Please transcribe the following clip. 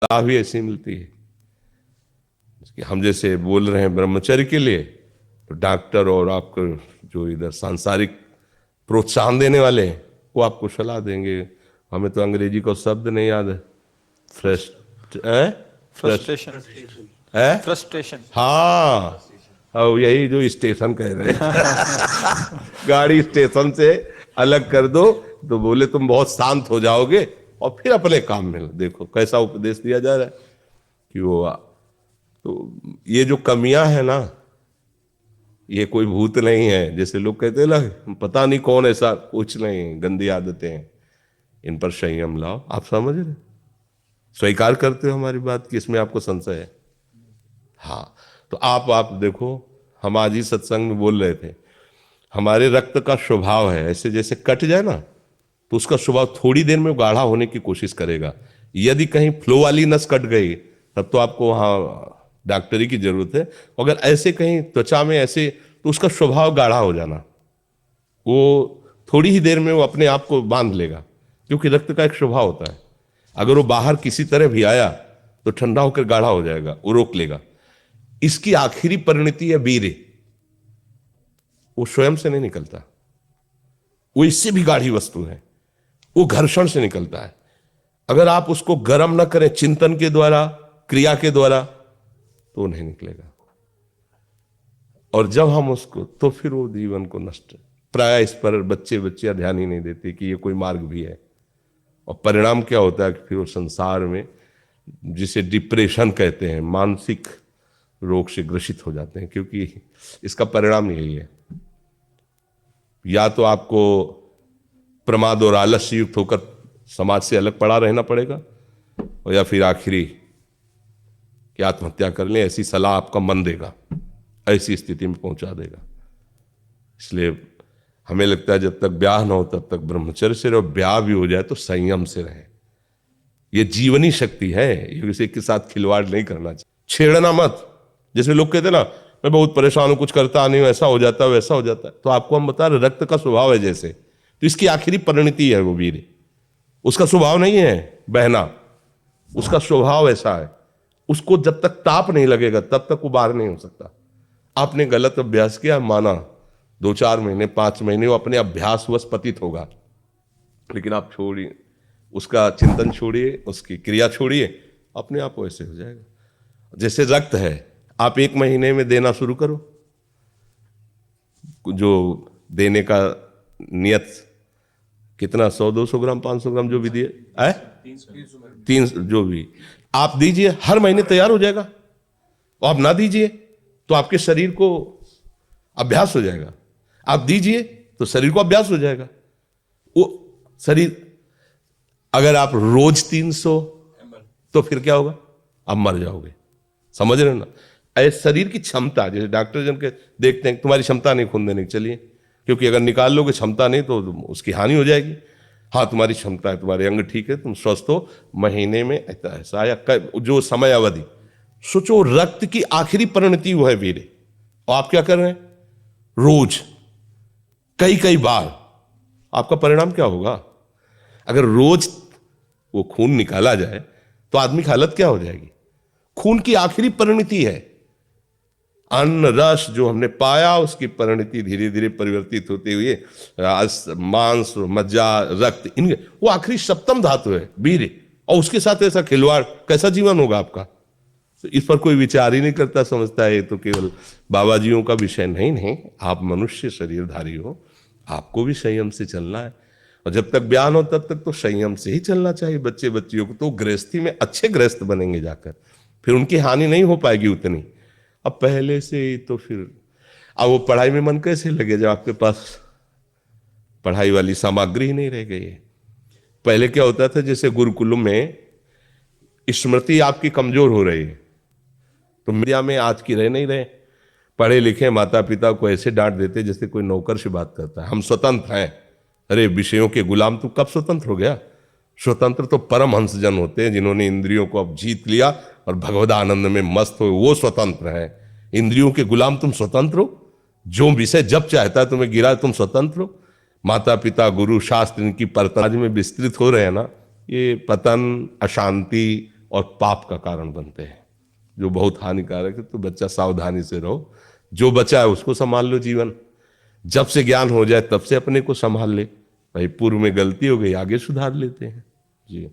सलाह भी ऐसी मिलती है कि हम जैसे बोल रहे हैं ब्रह्मचर्य के लिए, तो डॉक्टर और आपको जो इधर सांसारिक प्रोत्साहन देने वाले हैं वो आपको सलाह देंगे। हमें तो अंग्रेजी का शब्द नहीं याद है। फ्रस्ट्रेशन। है फ्रस्ट्रेशन। हाँ, और यही जो स्टेशन कह रहे हैं गाड़ी स्टेशन से अलग कर दो तो बोले तुम बहुत शांत हो जाओगे और फिर अपने काम में देखो कैसा उपदेश दिया जा रहा है कि वो तो ये जो कमियां है ना, ये कोई भूत नहीं है जैसे लोग कहते हैं ना, पता नहीं कौन, ऐसा कुछ नहीं, गंदी आदतें हैं, इन पर संयम लाओ। आप समझ रहे, स्वीकार करते हो हमारी बात कि इसमें आपको संशय है? हाँ, तो आप देखो, हम आज ही सत्संग में बोल रहे थे, हमारे रक्त का स्वभाव है ऐसे, जैसे कट जाए ना तो उसका स्वभाव थोड़ी देर में गाढ़ा होने की कोशिश करेगा। यदि कहीं फ्लो वाली नस कट गई तब तो आपको वहाँ डॉक्टरी की जरूरत है। अगर ऐसे कहीं त्वचा में ऐसे, तो उसका स्वभाव गाढ़ा हो जाना, वो थोड़ी ही देर में वो अपने आप को बांध लेगा, क्योंकि रक्त का एक स्वभाव होता है। अगर वो बाहर किसी तरह भी आया तो ठंडा होकर गाढ़ा हो जाएगा, वो रोक लेगा। इसकी आखिरी परिणति है वीर्य, वो स्वयं से नहीं निकलता, वो इससे भी गाढ़ी वस्तु है, वो घर्षण से निकलता है। अगर आप उसको गर्म न करें चिंतन के द्वारा, क्रिया के द्वारा, तो वो नहीं निकलेगा। और जब हम उसको, तो फिर वो जीवन को नष्ट, प्राय इस पर बच्चे ध्यान ही नहीं देते कि ये कोई मार्ग भी है। और परिणाम क्या होता है कि फिर वो संसार में, जिसे डिप्रेशन कहते हैं, मानसिक रोग से ग्रसित हो जाते हैं, क्योंकि इसका परिणाम यही है। या तो आपको प्रमाद और आलस्य युक्त होकर समाज से अलग पड़ा रहना पड़ेगा, और या फिर आखिरी कि आत्महत्या कर लें, ऐसी सलाह आपका मन देगा, ऐसी स्थिति में पहुंचा देगा। इसलिए हमें लगता है जब तक ब्याह ना हो तब तक ब्रह्मचर्य से रहो, ब्याह भी हो जाए तो संयम से रहे। ये जीवनी शक्ति है, ये किसी के साथ खिलवाड़ नहीं करना चाहिए, छेड़ना मत। जैसे लोग कहते ना, मैं बहुत परेशान हूं, कुछ करता नहीं हूं, ऐसा हो जाता है वैसा हो जाता है, तो आपको हम बता रहे रक्त का स्वभाव है जैसे, तो इसकी आखिरी परिणति है वो वीर। उसका स्वभाव नहीं है बहना, उसका स्वभाव ऐसा है, उसको जब तक ताप नहीं लगेगा तब तक वो बाहर नहीं हो सकता। आपने गलत अभ्यास किया, माना 2-4 महीने 5 महीने वो अपने अभ्यासवश पतित होगा, लेकिन आप छोड़िए, उसका चिंतन छोड़िए, उसकी क्रिया छोड़िए, अपने आप वैसे हो जाएगा। जैसे रक्त है, आप 1 महीने में देना शुरू करो, जो देने का नियत कितना, 100-200 ग्राम 500 ग्राम जो भी दिए, 300 जो भी आप दीजिए, हर महीने तैयार हो जाएगा। और आप ना दीजिए तो आपके शरीर को अभ्यास हो जाएगा, आप दीजिए तो शरीर को अभ्यास हो जाएगा। वो शरीर, अगर आप रोज 300, तो फिर क्या होगा, आप मर जाओगे। समझ रहे हो ना? ऐसे शरीर की क्षमता, जैसे डॉक्टर जन के देखते हैं तुम्हारी क्षमता नहीं खून देने की, चलिए, क्योंकि अगर निकाल लोगे क्षमता नहीं तो उसकी हानि हो जाएगी। हाँ, तुम्हारी क्षमता है, तुम्हारे अंग ठीक है, तुम स्वस्थ हो, महीने में ऐसा या जो समय अवधि सोचो, रक्त की आखिरी परिणति वो है वीर्य। और आप क्या कर रहे हैं, रोज कई कई बार, आपका परिणाम क्या होगा? अगर रोज वो खून निकाला जाए तो आदमी की हालत क्या हो जाएगी? खून की आखिरी परिणति है, अन्न रस जो हमने पाया उसकी परिणति धीरे धीरे परिवर्तित होते हुए मांस, मज्जा, रक्त, इनके वो आखिरी सप्तम धातु है वीर्य। और उसके साथ ऐसा खिलवाड़, कैसा जीवन होगा आपका? तो इस पर कोई विचार ही नहीं करता, समझता है ये तो केवल बाबा जियों का विषय। नहीं, आप मनुष्य शरीरधारी हो, आपको भी संयम से चलना है। और जब तक ज्ञान हो तब तक तो संयम से ही चलना चाहिए। बच्चियों को तो गृहस्थी में अच्छे गृहस्थ बनेंगे जाकर, फिर उनकी हानि नहीं हो पाएगी उतनी। अब पहले से ही तो फिर अब वो पढ़ाई में मन कैसे लगे जब आपके पास पढ़ाई वाली सामग्री ही नहीं रह गई है। पहले क्या होता था, जैसे गुरुकुलों में स्मृति आपकी कमजोर हो रही है तो मीडिया में आज की रह नहीं रहे, पढ़े लिखे माता पिता को ऐसे डांट देते जैसे कोई नौकर से बात करता है, हम स्वतंत्र हैं। अरे विषयों के गुलाम तू कब स्वतंत्र हो गया? स्वतंत्र तो परमहंस जन होते हैं जिन्होंने इंद्रियों को अब जीत लिया और भगवद आनंद में मस्त हो, वो स्वतंत्र है। इंद्रियों के गुलाम तुम स्वतंत्र हो? जो विषय जब चाहता है तुम्हें गिरा, तुम स्वतंत्र हो? माता पिता, गुरु, शास्त्र, इनकी परतन में विस्तृत हो रहे हैं ना, ये पतन, अशांति और पाप का कारण बनते हैं, जो बहुत हानिकारक है। तो बच्चा सावधानी से रहो, जो बचा है उसको संभाल लो जीवन। जब से ज्ञान हो जाए तब से अपने को संभाल ले। भाई पूर्व में गलती हो गई, आगे सुधार लेते हैं जी।